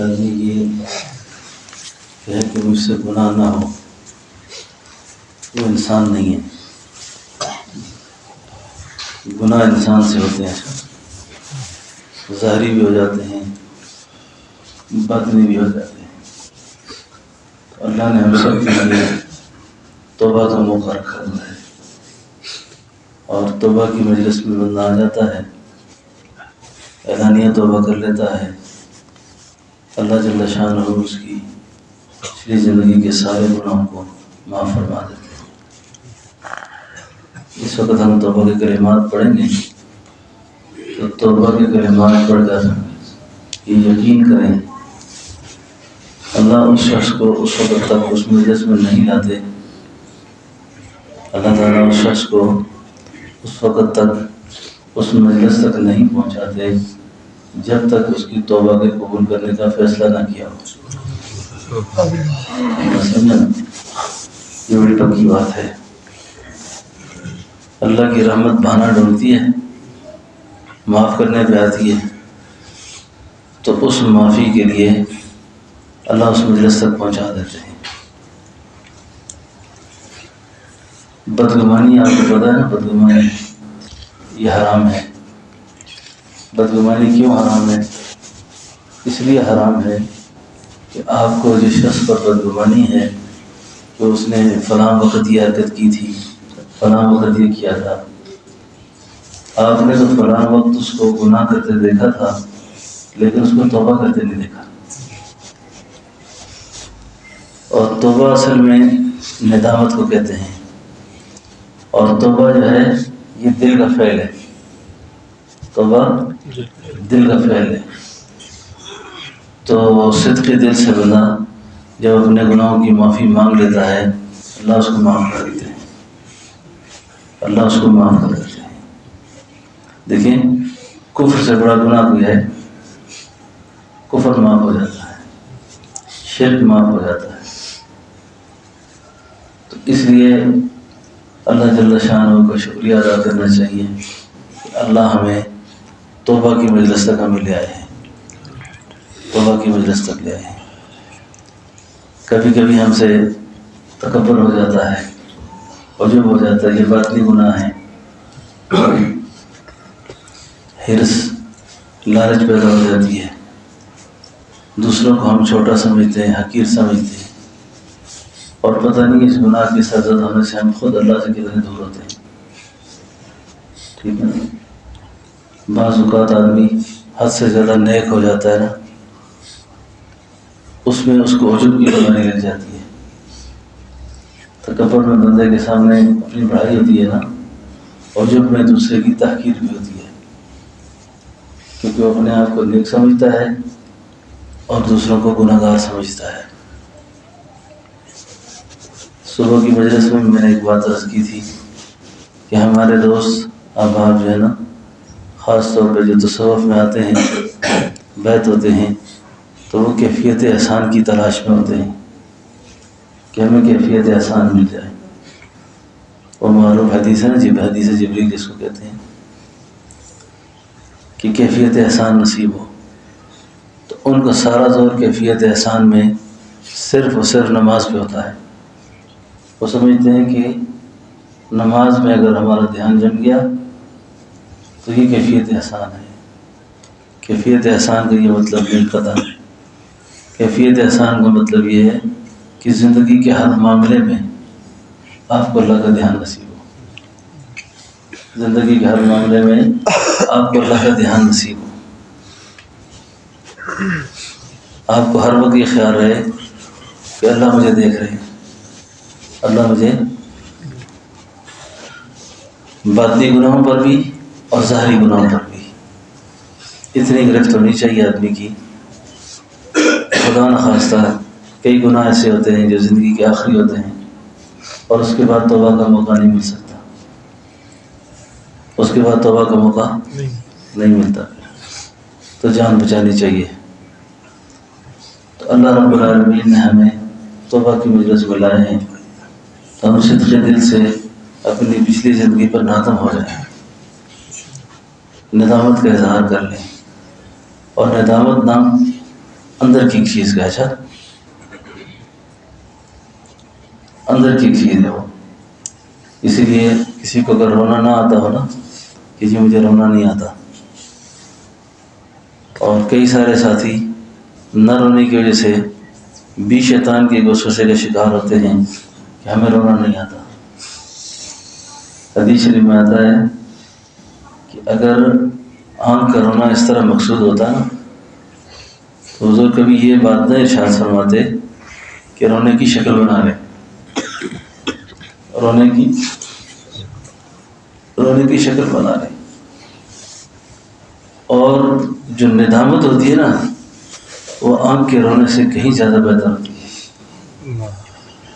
آدمی یہ کہے کہ مجھ سے گناہ نہ ہو، وہ انسان نہیں ہے۔ گناہ انسان سے ہوتے ہیں، ظاہری بھی ہو جاتے ہیں، باطنی بھی ہو جاتے ہیں۔ اللہ نے ہم سب کے لیے توبہ کا موقع رکھا ہوا ہے، اور توبہ کی مجلس میں بندہ آ جاتا ہے، اعلانیہ توبہ کر لیتا ہے، اللہ جل شانہ اس کی پچھلی زندگی کے سارے گناہوں کو معاف فرما دیتے ہیں۔ اس وقت ہم توبہ کے کلمات پڑھیں گے، تو توبہ کے کلمات پڑھ کر یہ یقین کریں اللہ اس شخص کو اس وقت تک اس مجلس میں نہیں لاتے، اللہ تعالیٰ اس شخص کو اس وقت تک اس مجلس تک نہیں پہنچاتے جب تک اس کی توبہ کے قبول کرنے کا فیصلہ نہ کیا ہو۔ یہ بڑی پکی بات ہے۔ اللہ کی رحمت بہانہ ڈھونڈتی ہے، معاف کرنے پہ آتی ہے، تو اس معافی کے لیے اللہ اس مجلس تک پہنچا دیتے ہیں۔ بدگمانی آپ کو پتہ ہے نا، بدگمانی یہ حرام ہے۔ بدگمانی کیوں حرام ہے؟ اس لیے حرام ہے کہ آپ کو جس شخص پر بدگمانی ہے کہ اس نے فلاں وقت یہ حرکت کی تھی، فلاں وقت یہ کیا تھا، آپ نے تو فلاں وقت اس کو گناہ کرتے دیکھا تھا لیکن اس کو توبہ کرتے نہیں دیکھا۔ اور توبہ اصل میں ندامت کو کہتے ہیں، اور توبہ جو ہے یہ دل کا فعل ہے۔ توبہ دل کا فعل ہے، تو صدقی دل سے بندہ جب اپنے گناہوں کی معافی مانگ لیتا ہے، اللہ اس کو معاف کر دیتے ہیں، اللہ اس کو معاف کر دیتے ہیں۔ دیکھیں، کفر سے بڑا گناہ کوئی ہے؟ کفر معاف ہو جاتا ہے، شرک معاف ہو جاتا ہے۔ تو اس لیے اللہ جل شانہ کا شکریہ ادا کرنا چاہیے کہ اللہ ہمیں توبہ کی مجلس تک ہمیں لے آئے ہیں، توبہ کی مجلس تک لے آئے ہیں۔ کبھی کبھی ہم سے تکبر ہو جاتا ہے، عجب ہو جاتا ہے، یہ باطنی گناہ ہے۔ حرص، لالچ پیدا ہو جاتی ہے، دوسروں کو ہم چھوٹا سمجھتے ہیں، حقیر سمجھتے ہیں، اور پتہ نہیں اس گناہ کے سرزد ہونے سے ہم خود اللہ سے کتنے دور ہوتے ہیں۔ ٹھیک ہے نا؟ بعض اوقات آدمی حد سے زیادہ نیک ہو جاتا ہے نا، اس میں اس کو عجب کی بیماری لگ جاتی ہے۔ تکبر میں بندے کے سامنے اپنی بڑائی ہوتی ہے نا، عجب میں دوسرے کی تحقیر بھی ہوتی ہے، کیونکہ وہ اپنے آپ کو نیک سمجھتا ہے اور دوسروں کو گناہ گار سمجھتا ہے۔ صبح کی مجلس میں نے ایک بات عرض کی تھی کہ ہمارے دوست احباب جو ہے نا، خاص طور پہ جو تصوف میں آتے ہیں، بیت ہوتے ہیں، تو وہ کیفیت احسان کی تلاش میں ہوتے ہیں کہ ہمیں کیفیت احسان مل جائے۔ وہ معروف حدیث ہے نا، حدیث جبریل جس کو کہتے ہیں کہ کیفیت احسان نصیب ہو، تو ان کا سارا زور کیفیت احسان میں صرف اور صرف نماز پہ ہوتا ہے۔ وہ سمجھتے ہیں کہ نماز میں اگر ہمارا دھیان جم گیا تو یہ کیفیت احسان ہے۔ کیفیت احسان کا یہ مطلب نہیں قطع ہے۔ کیفیت احسان کا مطلب یہ ہے کہ زندگی کے ہر معاملے میں آپ کو اللہ کا دھیان نصیب ہو، زندگی کے ہر معاملے میں آپ کو اللہ کا دھیان نصیب ہو، آپ کو ہر وقت یہ خیال رہے کہ اللہ مجھے دیکھ رہے ہیں، اللہ مجھے باطنی گناہوں پر بھی اور ظاہری گناہوں پر بھی اتنی گرفت ہونی چاہیے آدمی کی۔ خدا نخواستہ کئی گناہ ایسے ہوتے ہیں جو زندگی کے آخری ہوتے ہیں اور اس کے بعد توبہ کا موقع نہیں مل سکتا، اس کے بعد توبہ کا موقع نہیں ملتا، تو جان بچانی چاہیے۔ تو اللہ رب العالمین نے ہمیں توبہ کی مجلس میں لائے ہیں، تو ہم صدقے دل سے اپنی پچھلی زندگی پر نادم ہو جائیں، ندامت کا اظہار کر لیں، اور ندامت نام اندر کی چیز کا، اچھا اندر کی چیز ہے وہ. اسی لیے کسی کو اگر رونا نہ آتا ہو نا کہ جی مجھے رونا نہیں آتا، اور کئی سارے ساتھی نہ رونے کی وجہ سے بھی شیطان کے وسوسے کا شکار ہوتے ہیں کہ ہمیں رونا نہیں آتا. حدیث شریف میں آتا ہے کہ اگر آنکھ کا رونا اس طرح مقصود ہوتا نا تو حضور کبھی یہ بات نہ ارشاد فرماتے کہ رونے کی شکل بنا لے. رونے کی شکل بنا لے. اور جو ندامت ہوتی ہے نا وہ آنکھ کے رونے سے کہیں زیادہ بہتر ہوتی ہے.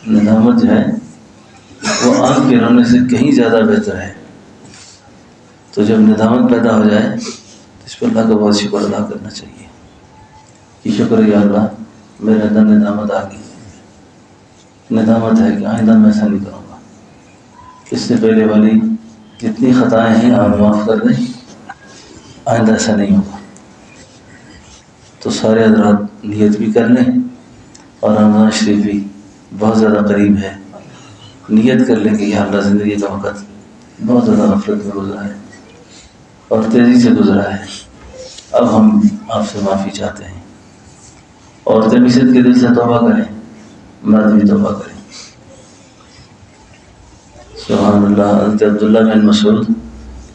ندامت جو ہے وہ آنکھ کے رونے سے کہیں زیادہ بہتر ہے. تو جب ندامت پیدا ہو جائے تو اس پر اللہ کا بہت شکر ادا کرنا چاہیے کہ شکر یا اللہ میرے اندر ندامت آ گئی. ندامت ہے کہ آئندہ میں ایسا نہیں کروں گا. اس سے پہلے والی جتنی خطائیں ہیں آپ معاف کر دیں، آئندہ ایسا نہیں ہوگا. تو سارے حضرات نیت بھی کر لیں، اور رمضان شریف بھی بہت زیادہ قریب ہے. نیت کر لیں کہ یا اللہ زندگی کا وقت بہت زیادہ غفلت میں گزرا ہے اور تیزی سے گزرا ہے. اب ہم آپ سے معافی چاہتے ہیں. عورتیں بھی صدق کے دل سے توبہ کریں، مرد بھی توبہ کریں. سبحان اللہ. حضرت عبداللہ بن مسعود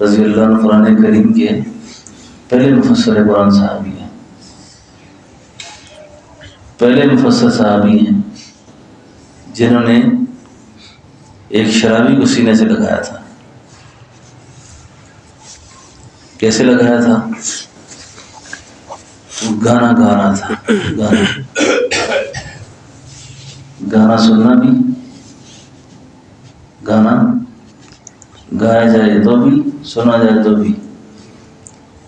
رضی اللہ عنہ قرآن کریم کے پہلے مفسر قرآن صحابی ہیں، پہلے مفسر صحابی ہیں جنہوں نے ایک شرابی کو سینے سے لگایا تھا. کیسے لگایا تھا؟ وہ گانا گا رہا تھا. گانا سننا بھی، گانا گایا جائے تو بھی، سنا جائے تو بھی،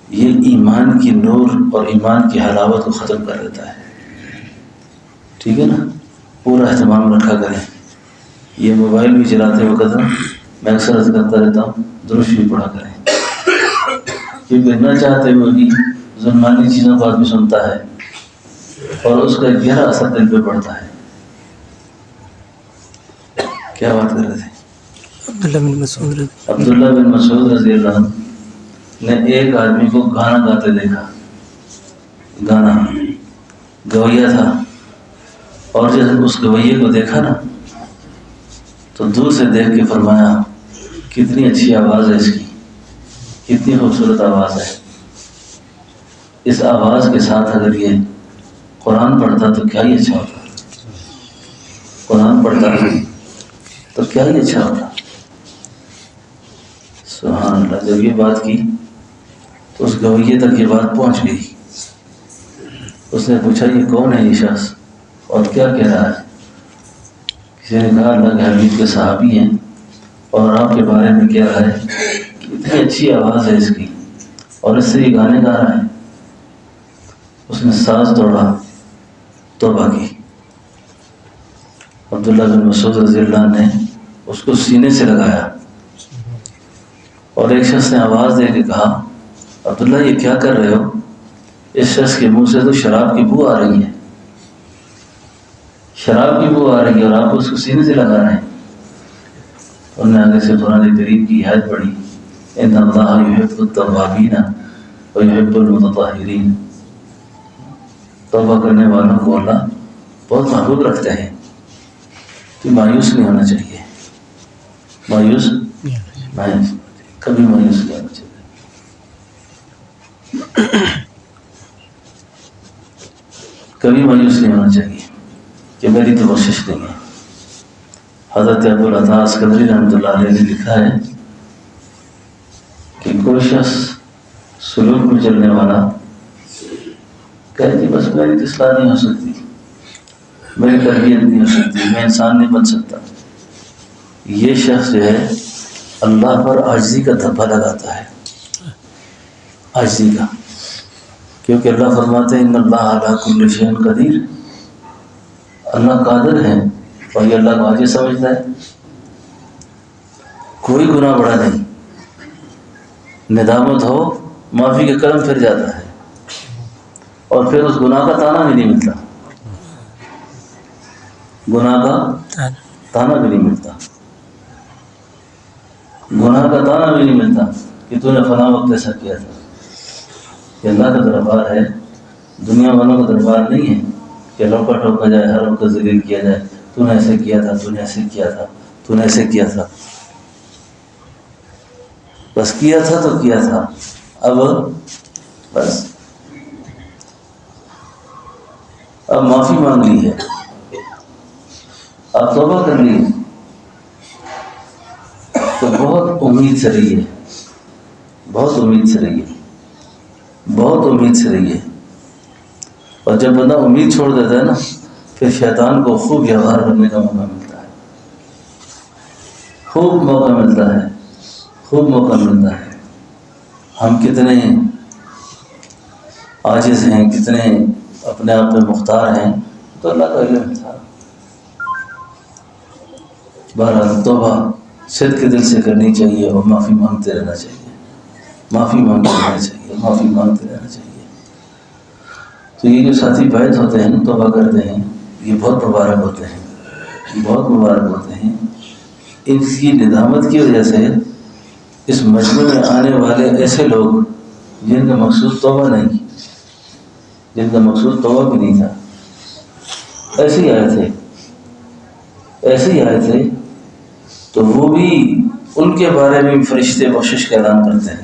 یہ ایمان کی نور اور ایمان کی حلاوت کو ختم کر دیتا ہے. ٹھیک ہے نا؟ پورا اہتمام رکھا کریں. یہ موبائل بھی چلاتے وقت میں اکثر عرض کرتا رہتا ہوں درود بھی پڑھا کریں، کیونکہ نہ چاہتے ہوئے بھی ظلمانی چیزوں کو آدمی سنتا ہے اور اس کا گہرا اثر دل پہ پڑتا ہے. کیا بات کر رہے تھے؟ عبداللہ بن مسعود رضی اللہ عنہ نے ایک آدمی کو گانا گاتے دیکھا. گانا گویا تھا، اور جب اس گویے کو دیکھا نا تو دور سے دیکھ کے فرمایا کتنی اچھی آواز ہے اس کی، کتنی خوبصورت آواز ہے. اس آواز کے ساتھ اگر یہ قرآن پڑھتا تو کیا ہی اچھا ہوتا. قرآن پڑھتا تو کیا ہی اچھا ہوتا. سبحان اللہ. جب یہ بات کی تو اس گویے تک یہ بات پہنچ گئی. اس نے پوچھا یہ کون ہے یہ شخص اور کیا کہہ رہا ہے؟ کسی نے کہا اللہ کے حبیب کے صحابی ہیں اور آپ کے بارے میں کہہ رہا ہے کہ اتنی اچھی آواز ہے اس کی اور اس سے یہ گانے گا رہا ہے. اس نے ساز توڑا، توبہ کی. عبداللہ بن مسعود رضی اللہ عنہ نے اس کو سینے سے لگایا اور ایک شخص نے آواز دے کے کہا عبداللہ یہ کیا کر رہے ہو؟ اس شخص کے منہ سے تو شراب کی بو آ رہی ہے، شراب کی بو آ رہی ہے اور آپ اس کو سینے سے لگا رہے ہیں. انہوں نے آگے سے قرآن کریم کی آیت پڑھی ان اللہ یحب التوابین ویحب المتطہرین. توبہ کرنے والوں کو اللہ بہت محبوب رکھتے ہیں. تو مایوس نہیں ہونا چاہیے، مایوس کبھی مایوس نہیں ہونا چاہیے. کبھی مایوس نہیں ہونا چاہیے کہ میری تو کوشش نہیں ہے. حضرت ابوالعطاء اسکندری رحمۃ اللہ علیہ نے لکھا ہے کہ کوئی شخص سلوک میں چلنے والا کہے کہ بس میری اصلاح نہیں ہو سکتی، میری تربیت نہیں ہو سکتی، میں انسان نہیں بن سکتا. یہ شخص جو ہے اللہ پر عاجزی کا دھبا لگاتا ہے، عاجزی کا. کیونکہ اللہ فرماتے ہیں ان اللہ علی کل شیء قدیر. اللہ قادر ہے اور یہ اللہ کو عاجز سمجھتا ہے. کوئی گناہ بڑا نہیں، ندامت ہو معافی کا قدم پھر جاتا ہے اور پھر اس گناہ کا تانا بھی نہیں ملتا، گناہ کا تانا بھی نہیں ملتا، گناہ کا تانا بھی نہیں ملتا کہ تو نے فلاں وقت ایسا کیا تھا. کہ اللہ کا دربار ہے، دنیا والوں کا دربار نہیں ہے کہ روکا ٹوکا جائے، ہر وقت ذلیل کیا جائے. تو نے ایسے کیا تھا، تو نے ایسے کیا تھا، تو نے ایسے کیا تھا. بس کیا تھا تو کیا تھا، اب بس اب معافی مانگ لی ہے، اب توبہ کر لی ہے، تو بہت امید سے رہیے، بہت امید سے رہیے، بہت امید سے رہیے. اور جب بندہ امید چھوڑ دیتا ہے نا، پھر شیطان کو خوب ویوہار کرنے کا موقع ملتا ہے، خوب موقع ملتا ہے، خوب موقع ملتا ہے. ہم کتنے عاجز ہیں، کتنے اپنے آپ پہ مختار ہیں، تو اللہ کا علم تھا. بہرحال توبہ صدق کے دل سے کرنی چاہیے اور معافی مانگتے رہنا چاہیے، معافی مانگتے رہنا چاہیے، معافی مانگتے رہنا چاہیے. تو یہ جو ساتھی بیعت ہوتے ہیں، توبہ کرتے ہیں، یہ بہت مبارک ہوتے ہیں، بہت مبارک ہوتے ہیں. ان کی ندامت کی وجہ سے اس مجمع میں آنے والے ایسے لوگ جن کا مقصود توبہ نہیں، جن کا مقصود توبہ بھی نہیں تھا، ایسے ہی آئے تھے، ایسے ہی آئے تھے، تو وہ بھی ان کے بارے میں فرشتے بخشش کا اعلان کرتے ہیں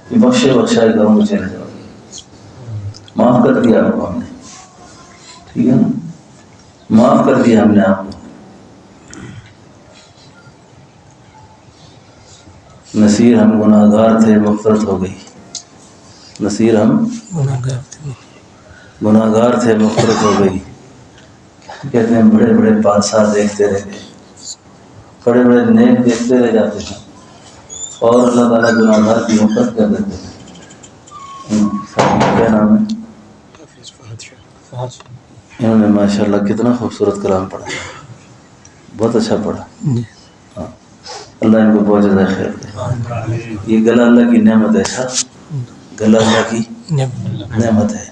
کہ بخشے بخشائے کروں گے، چلے جاؤ، معاف کر دیا آپ کو ہم نے، ٹھیک ہے نا، معاف کر دیا ہم نے آپ کو. نصیر ہم گناہگار تھے، مغفرت ہو گئی. نصیر ہم گناہگار تھے، مغفرت ہو گئی. کہتے ہیں بڑے بڑے بادشاہ دیکھتے رہ گئے، بڑے بڑے نیک دیکھتے رہ جاتے ہیں، اور اللہ تعالیٰ گناہگار کی مغفرت کر دیتے ہیں. کیا نام ہے؟ انہوں نے ماشاءاللہ کتنا خوبصورت کلام پڑھا، بہت اچھا پڑھا. ہاں، اللہ ان کو بہت زیادہ خیر دے. یہ گلا اللہ کی نعمت ہے، سر گلا اللہ کی نعمت ہے.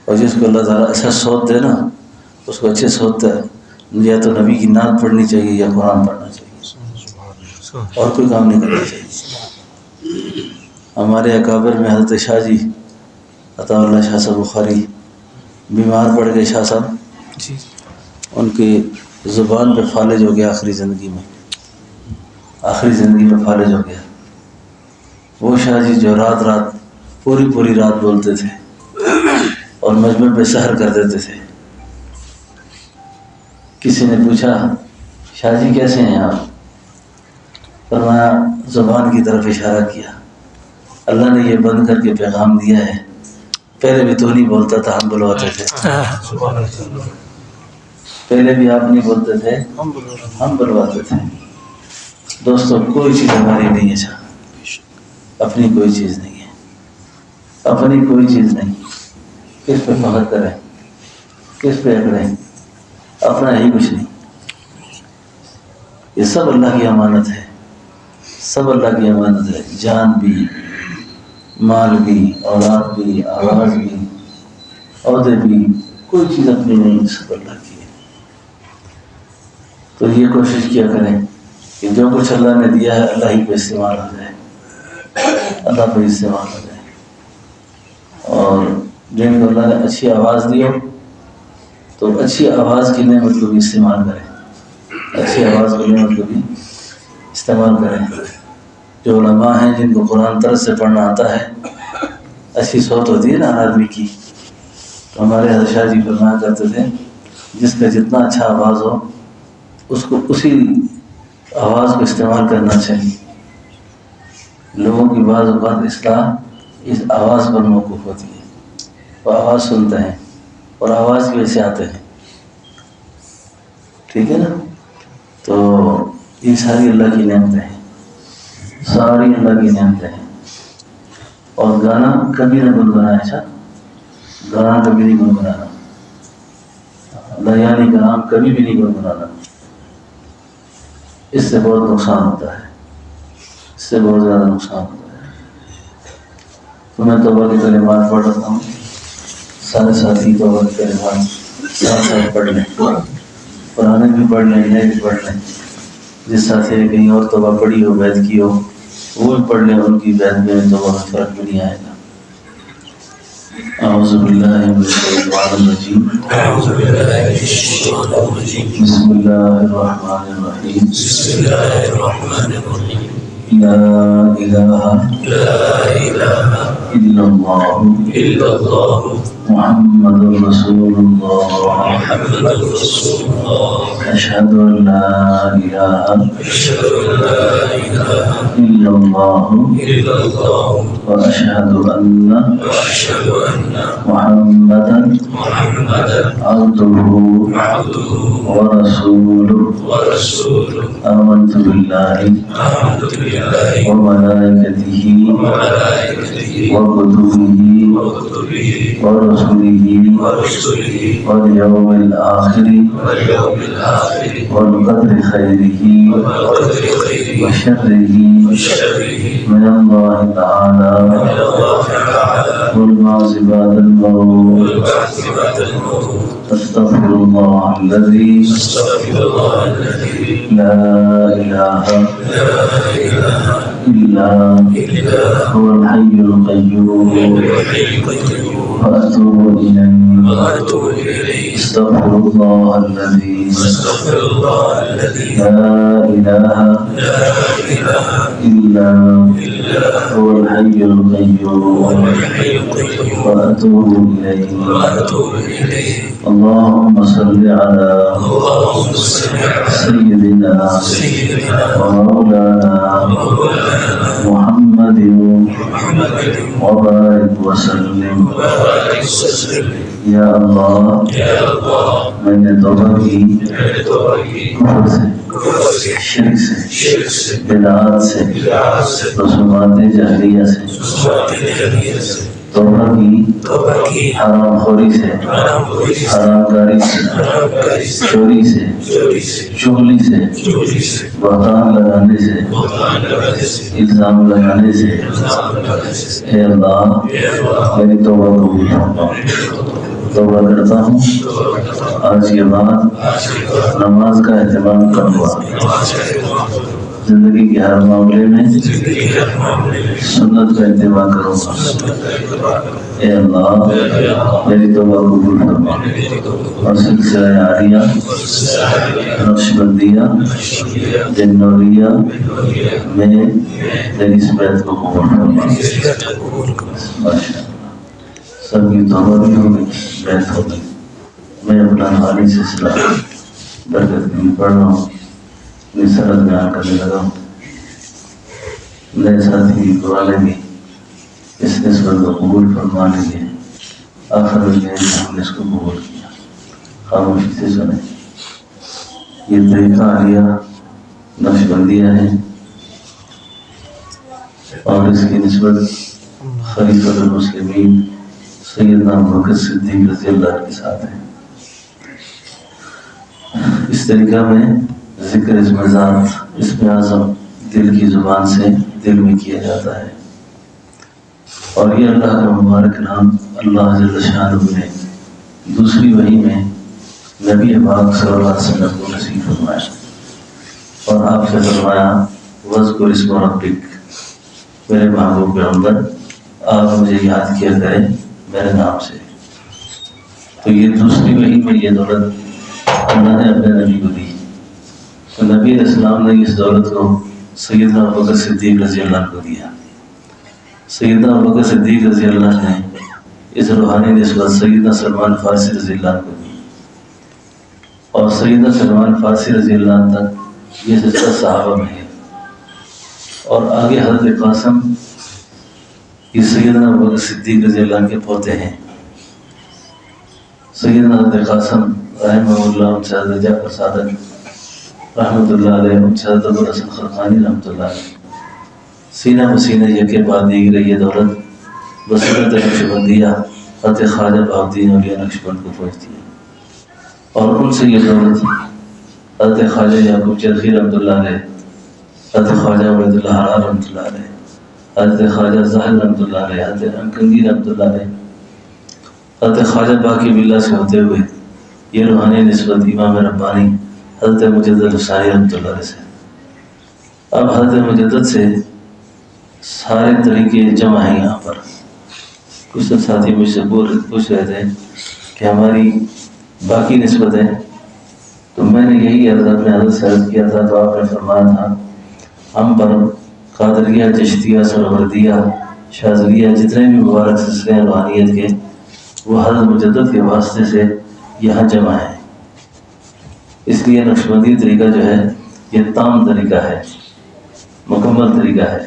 اور جس کو اللہ تعالیٰ اچھا صوت دے نا، اس کو اچھے صوت ہے، یا تو نبی کی نعت پڑھنی چاہیے یا قرآن پڑھنا چاہیے، اور کوئی کام نہیں کرنا چاہیے. ہمارے اکابر میں حضرت شاہ جی عطا اللہ شاہ صاحب بخاری بیمار پڑ گئے. شاہ صاحب ان کی زبان پہ فالج ہو گیا، آخری زندگی میں، آخری زندگی میں فالج ہو گیا. وہ شاہ جی جو رات رات پوری پوری رات بولتے تھے اور مجمع پہ سحر کر دیتے تھے. کسی نے پوچھا شاہ جی کیسے ہیں آپ؟ فرمایا زبان کی طرف اشارہ کیا، اللہ نے یہ بند کر کے پیغام دیا ہے، پہلے بھی تو نہیں بولتا تھا، ہم بلواتے تھے. پہلے بھی آپ نہیں بولتے تھے، ہم بلواتے تھے. دوستوں کوئی چیز ہماری نہیں ہے، اپنی کوئی چیز نہیں ہے، اپنی کوئی چیز نہیں. کس پہ فخر کریں، کس پہ اکڑیں، اپنا ہی کچھ نہیں. یہ سب اللہ کی امانت ہے، سب اللہ کی امانت ہے. جان بھی، مال بھی، اولاد بھی، آواز بھی، عہدے بھی، کوئی چیز اپنی نہیں، سب اللہ کی ہے. تو یہ کوشش کیا کریں کہ جو کچھ اللہ نے دیا ہے اللہ ہی پہ استعمال ہو جائے، اللہ پہ استعمال ہو جائے. اور جن کو اللہ نے اچھی آواز دی ہو تو اچھی آواز کی نعمت کو بھی استعمال کریں، اچھی آواز کی نعمت کو بھی استعمال کریں. جو علماء ہیں جن کو قرآن طرز سے پڑھنا آتا ہے، اچھی صوت ہوتی ہے نا آدمی کی، تو ہمارے حضرت شاہ جی فرمایا کرتے تھے جس کا جتنا اچھا آواز ہو اس کو اسی آواز کو استعمال کرنا چاہیے. لوگوں کی بعض اوقات اصلاح اس آواز پر موقوف ہوتی ہے، وہ آواز سنتے ہیں اور آواز کی وجہ سے آتے ہیں، ٹھیک ہے نا. تو یہ ساری اللہ کی نعمتیں ہیں، ساری اللہ کی نعمتیں ہیں. اور گانا کبھی نہ گنگنائے، اچھا گانا کبھی نہیں گنگنانا، لیانی کا نام کبھی بھی نہیں گنگنانا. اس سے بہت نقصان ہوتا ہے، اس سے بہت زیادہ نقصان ہوتا ہے. تو میں توبہ کے کلمات پڑھ رہا ہوں. سارے ساتھی کو وقت کے بعد ساتھ ساتھ پڑھ لیں، پرانے بھی پڑھ لیں، نئے بھی پڑھ لیں۔ جس ساتھی نے کہیں اور توبہ پڑھی ہو، بیعت کی ہو، وہ بھی پڑھ لیں، ان کی بیعت میں توبہ میں فرق بھی نہیں آئے گا۔ اعوذ باللہ من الشیطان الرجیم، بسم اللہ الرحمن الرحیم، لا الہ الا اللہ محمد رسول اللہ، اشہد ان لا الہ الا اللہ واشہد ان محمدا عبدہ ورسولہ، آمنت باللہ وملائکتہ وکتبہ ورسلہ والیوم الآخر والقدر خیرہ وشرہ من اللہ تعالی والبعث بعد الموت، استغفر اللہ الذی لا الہ الا هو الحی القیوم واتوب الیہ، استغفر اللہ الذی لا الہ الا هو الحی القیوم واتوب الیہ۔ اللهم صل على سيدنا ومولانا محمد وبارك وسلم۔ یا اللہ، میں نے توبہ کی کفر سے، شرک سے، بدعات سے، رسومات جاہلیہ سے، توبہ کی حرام خوری سے، حرام کاری سے، چوری سے، چغلی سے، بہتان لگانے سے، الزام لگانے سے۔ اے اللہ، میری توبہ قبول فرما۔ توبہ کرتا ہوں، آج کے بعد نماز کا اہتمام کروں گا، زندگی کے ہر معاملے میں سنت کا اہتمام کروں گا۔ اے اللہ، میری توبہ قبول فرما اور سلسلہ عالیہ، نقشبندیہ، جنوریہ میں میری اس بیعت کو قبول فرما۔ ماشاء اللہ، سب کی توبہ بھی ہو گئی، بیعت ہو گئی۔ میں اپنا حالی سلسلہ برکت کے لیے پڑھ رہا ہوں، اپنی سرحد بیان کرنے لگا ہوں۔ نئے ساتھی بھی پرانے بھی اس نسبت کو قبول فرما لیجیے۔ آخر میں ہم نے اس کو قبول کیا، خاموشی سے سنیں۔ یہ طریقہ عالیہ نقشبندیہ ہے اور اس کی نسبت خلیفۃ المسلمین سیدنا ابوبکر صدیق رضی اللہ عنہ کے ساتھ ہے۔ اس طریقہ میں ذکر اسم ذات، اسم اعظم دل کی زبان سے دل میں کیا جاتا ہے، اور یہ اللہ کا مبارک نام اللہ جل شانہ نے دوسری وحی میں نبی پاک صلی اللہ علیہ وسلم کو نصیب فرمایا، اور آپ سے فرمایا وذکر اسم ربک، میرے محبوب پیغمبر آپ مجھے یاد کیا کریں میرے نام سے۔ تو یہ دوسری وحی میں یہ دولت اللہ نے اپنے نبی کو دی، تو نبی علیہ السلام نے اس دولت کو سیدنا ابوبکر صدیق رضی اللہ عنہ کو دیا۔ سیدنا ابوبکر صدیق رضی اللہ عنہ نے اس روحانی نسبت سیدنا سلمان فارسی رضی اللہ عنہ کو دی، اور سیدنا سلمان فارسی رضی اللہ عنہ تک یہ سلسلہ صحابہ میں ہے، اور آگے حضرت قاسم یہ سیدنا ابوبکر صدیق رضی اللہ عنہ کے پوتے ہیں۔ سیدنا حضرت قاسم رحمہ اللہ، ان سے حضرت جعفر صادق رحمۃ اللہ علیہ، ان سے حضرت ابوالحسن خرقانی رحمۃ اللہ علیہ، سینہ بسینہ یکے بعد دیگر یہ دولت بصیرت نقشبندیہ حضرت خواجہ بہاؤالدین اولیاء نقشبند کو پہنچتی ہے، اور ان سے یہ دولت حضرت خواجہ یعقوب چرخی رحمۃ اللہ علیہ، حضرت خواجہ عبید اللہ حرار رحمۃ اللہ علیہ، حضرت خواجہ ظاہر رحمۃ اللہ علیہ، حضرت انکنگی رحمۃ اللہ علیہ، حضرت خواجہ باقی باللہ سے ہوتے ہوئے یہ روحانی نسبت امام ربانی حضرت مجدد الثانی رحمۃ اللہ علیہ سے، اب حضرت مجدد سے سارے طریقے جمع ہیں یہاں پر۔ کچھ ساتھی مجھ سے پوچھ رہے تھے کہ ہماری باقی نسبت ہے، تو میں نے یہی حضرت نے حضرت سے عرض کیا تھا، تو آپ نے فرمایا تھا ہم پر قادریہ، چشتیہ، سروردیہ، شاذلیہ جتنے بھی مبارک سلسلے ہیں روحانیت کے، وہ حضرت مجدد کے واسطے سے یہاں جمع ہیں۔ اس لیے نقشبندی طریقہ جو ہے یہ تام طریقہ ہے، مکمل طریقہ ہے۔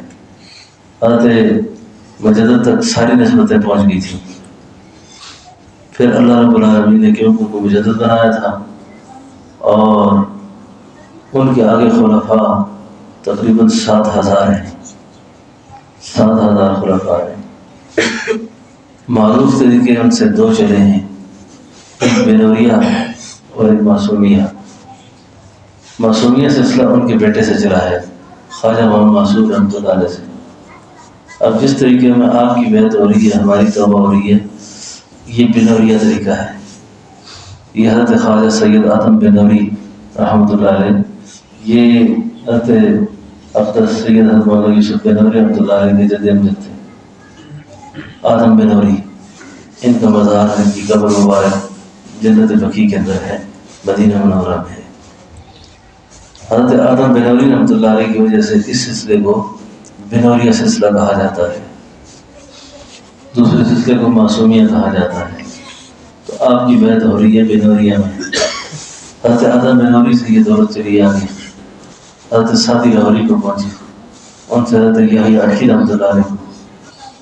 حضرت مجدد تک ساری نسبتیں پہنچ گئی تھیں، پھر اللہ رب العالمین نے کیوں کو مجدد بنایا تھا، اور ان کے آگے خلفاء تقریباً 7000 ہیں، 7000 خلفاء ہیں۔ معروف طریقے ان سے دو چلے ہیں، ایک بنوریہ اور ایک معصومیہ۔ معصومیہ سلسلہ ان کے بیٹے سے چلا ہے، خواجہ محمد معصوم رحمۃ اللہ علیہ سے۔ اب جس طریقے میں آپ کی بیعت ہو رہی ہے، ہماری توبہ ہو رہی ہے، یہ بنوریہ طریقہ ہے۔ یہ حضرت خواجہ سید آدم بنوری رحمۃ اللہ علیہ، یہ حضرت اقدس سید حضرت مولانا یوسف بنوری رحمۃ اللہ علیہ کے جد امجد تھے۔ آدم بنوری، ان کا مزار، ان کی قبر مبارک جنت بقیع کے اندر ہے، مدینہ منورہ میں ہے۔ حضرت آدم بنوری رحمۃ اللہ علیہ کی وجہ سے اس سلسلے کو بنوریہ سلسلہ کہا جاتا ہے، دوسرے سلسلے کو معصومیہ کہا جاتا ہے۔ تو آپ کی بیعت ہو رہی ہے بنوریہ میں۔ حضرت آدم بنوری سے یہ دولت چلی آگئی، حضرت سعدی لاہوری کو پہنچی، ان سے حضرت یحییٰ اٹکی رحمۃ اللہ علیہ،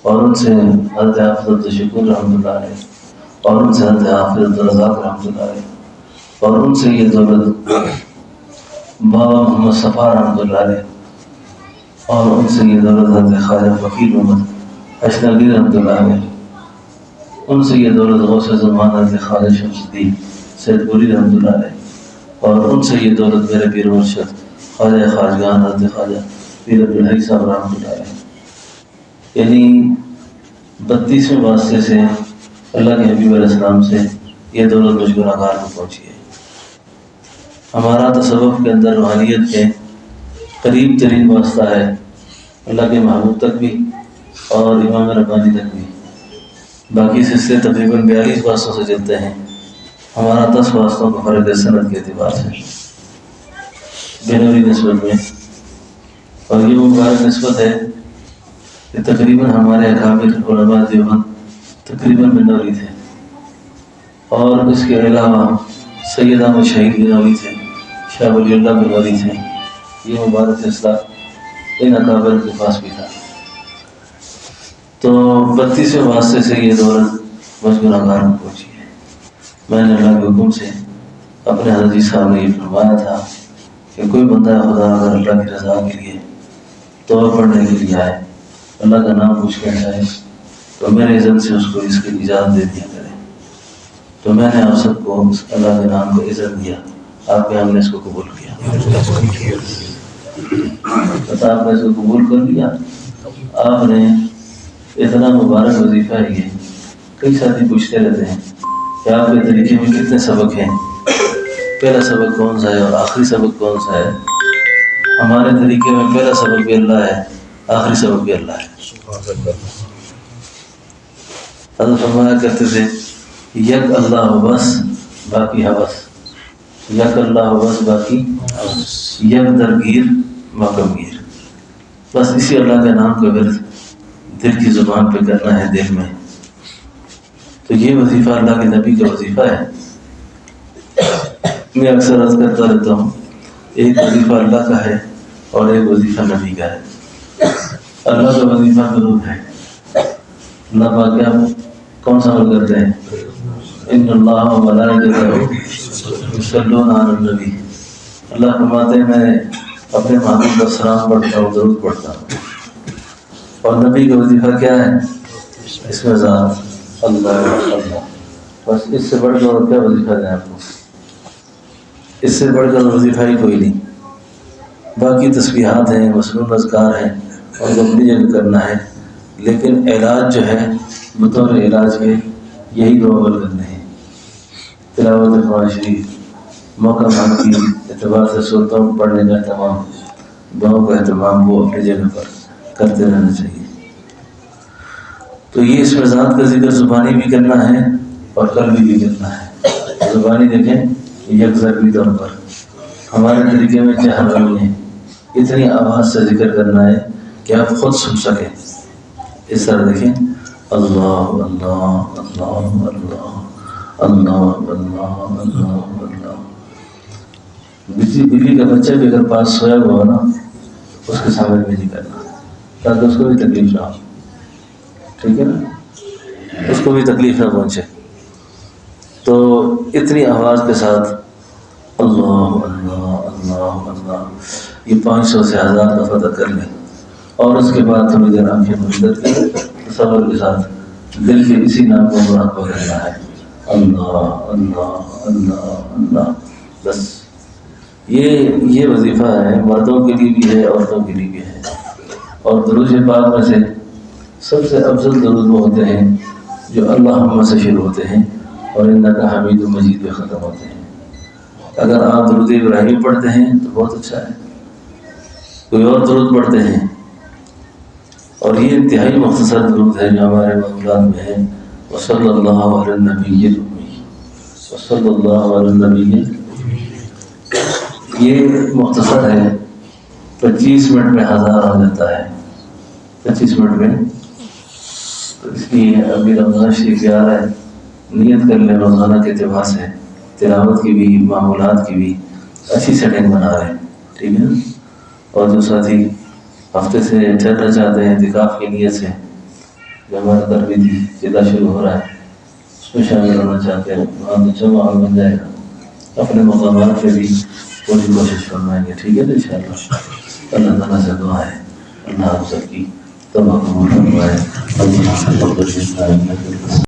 اور ان سے حضرت حافظ عبدالشکور رحمۃ اللہ علیہ، اور ان سے حضرت حافظ عبدالرزاق رحمۃ اللہ علیہ، اور ان سے یہ دولت بابا محمد صفا رحمۃ اللہ علیہ، اور ان سے یہ دولت حضرت خواجہ فقیر محمد اشنوی رحمۃ اللہ علیہ، ان سے یہ دولت غوث زمان حضرت خواجہ شمس الدین سید پوری رحمۃ اللہ علیہ، اور ان سے یہ دولت میرے پیر مرشد خواجہ خواجگان حضرت خواجہ پیر عبدالحی صاحب رحمۃ اللہ علیہ۔ یعنی 32ویں واسطے سے اللہ کے حبیب علیہ السلام سے یہ دولت مجھ گناہگار ناگار کو پہنچی ہے۔ ہمارا تصوف کے اندر روحانیت کے قریب ترین واسطہ ہے اللہ کے محبوب تک بھی اور امام ربانی تک بھی۔ باقی سلسلے تقریباً 42 واسطوں سے چلتے ہیں، ہمارا 10 واسطوں کا فرق ہے سند کے اعتبار سے بنوری نسبت میں۔ اور یہ مبارک نسبت ہے کہ تقریباً ہمارے اکابر علماء دیوبند تقریباً بنوری تھے، اور اس کے علاوہ سید احمد شہید بنوری تھے، شاہ ولی اللہ بنوری تھے۔ یہ مبارک سلسلہ ان اکابر کے پاس بھی تھا۔ تو 32ویں واسطے سے یہ دولت مجھ گناہگار کو پہنچی ہے۔ میں نے اللہ کے حکم سے اپنے حضرت جی صاحب نے یہ فرمایا تھا کہ کوئی بندہ خدا اگر اللہ کی رضا کے لیے توبہ پڑھنے کے لیے آئے، اللہ کا نام پوچھ کر جائے، تو میرے اذن سے اس کو اس کی اجازت دے دیا کرے۔ تو میں نے آپ سب کو اللہ کے نام کو اذن دیا، آپ کے ہم نے اس کو قبول کیا، بتا آپ نے اس کو قبول کر لیا۔ آپ نے اتنا مبارک وظیفہ ہے یہ، کئی ساتھی پوچھتے رہتے ہیں کہ آپ کے طریقے میں کتنے سبق ہیں، پہلا سبق کون سا ہے اور آخری سبق کون سا ہے؟ ہمارے طریقے میں پہلا سبق بھی اللہ ہے، آخری سبق بھی اللہ ہے۔ حضرت فرمایا کرتے تھے یک اللہ بس باقی حوث، یک اللہ بس باقی یک درگیر مکمگیر۔ بس اسی اللہ کے نام کا ورد دل کی زبان پہ کرنا ہے، دل میں۔ تو یہ وظیفہ اللہ کے نبی کا وظیفہ ہے۔ میں اکثر عرض کرتا رہتا ہوں، ایک وظیفہ اللہ کا ہے اور ایک وظیفہ نبی کا ہے۔ اللہ کا وظیفہ درود ہے، اللہ پاک کیا کون سا عمل کرتے ہیں؟ ان اللہ و ملائکتہ یصلون علی النبی۔ اللہ فرماتے ہیں میں اپنے محبوب کا سلام پڑھتا ہوں، درود پڑھتا ہوں۔ اور نبی کا وظیفہ کیا ہے؟ اس میں ذات اللہ اللہ، بس اس سے بڑھ کر کیا وظیفہ دیں آپ کو؟ اس سے بڑھ کر وظیفہ ہی کوئی نہیں۔ باقی تسبیحات ہیں، مسنون اذکار ہیں، اور کو اپنی جگہ کرنا ہے، لیکن علاج جو ہے بطور علاج کے یہی دو عمل کرنے ہیں، تلاوت قرآن شریف، موقع کی اعتبار سے سورتوں پڑھنے کا اہتمام، دعاؤں کا اہتمام وہ اپنی جگہ پر کرتے رہنا چاہیے۔ تو یہ اس میں ذات کا ذکر زبانی بھی کرنا ہے اور قلبی بھی کرنا ہے۔ زبانی دیکھیں یکضربی طور پر ہمارے طریقے میں چہل رہی ہیں، اتنی آواز سے ذکر کرنا ہے کہ آپ خود سن سکیں۔ اس طرح دیکھیں اللہ اللہ اللہ اللہ اللہ اللہ اللہ اللہ۔ بیوی کا بچہ بھی اگر پاس سویا ہوا نا اس کے سامنے بھی نہیں کرنا تاکہ اس کو بھی تکلیف نہ ہو، ٹھیک ہے نا، اس کو بھی تکلیف نہ پہنچے۔ تو اتنی آواز کے ساتھ اللہ اللہ اللہ اللہ یہ 500 سے 1000 دفعہ تک کر لیں، اور اس کے بعد تھوڑی دیر آنکھیں بند کر کے صبر کے ساتھ دل کے اسی نام کو مراقبہ کرنا ہے، اللہ اللہ اللہ اللہ۔ بس یہ وظیفہ ہے، مردوں کے لیے بھی ہے، عورتوں کے لیے بھی ہے۔ اور درود پاک میں سے سب سے افضل درود وہ ہوتے ہیں جو اللہم سے شروع ہوتے ہیں اور انک حمید مجید پہ ختم ہوتے ہیں۔ اگر آپ درود ابراہیمی پڑھتے ہیں تو بہت اچھا ہے، کوئی اور درود پڑھتے ہیں، اور یہ انتہائی مختصر درود ہے جو ہمارے معمولات میں ہے، وصلی اللہ علی النبی الأمی، وصلی اللہ علی النبی۔ یہ مختصر ہے، 25 منٹ میں 1000 ہو جاتا ہے، 25 منٹ میں۔ تو اس لیے ابھی رمضان شریف آ رہا ہے، نیت کر لیں روزانہ کے اعتبار سے تلاوت کی بھی، معمولات کی بھی اچھی سیٹنگ بنا رہے ہیں، ٹھیک ہے نا۔ اور جو ساتھی ہفتے سے ٹھہرنا چاہتے ہیں اعتکاف کی نیت سے، جو ہمارا تربیتی جدہ شروع ہو رہا ہے اس میں شامل ہونا چاہتے ہیں، وہاں تو اچھا ماحول بن جائے گا، اپنے مقامات پہ بھی پوری کوشش فرمائیں گے، ٹھیک ہے نا انشاءاللہ۔ اللہ تعالیٰ سے دعا ہے اللہ آپ سب کی توبہ قبول فرمائے۔ اللہ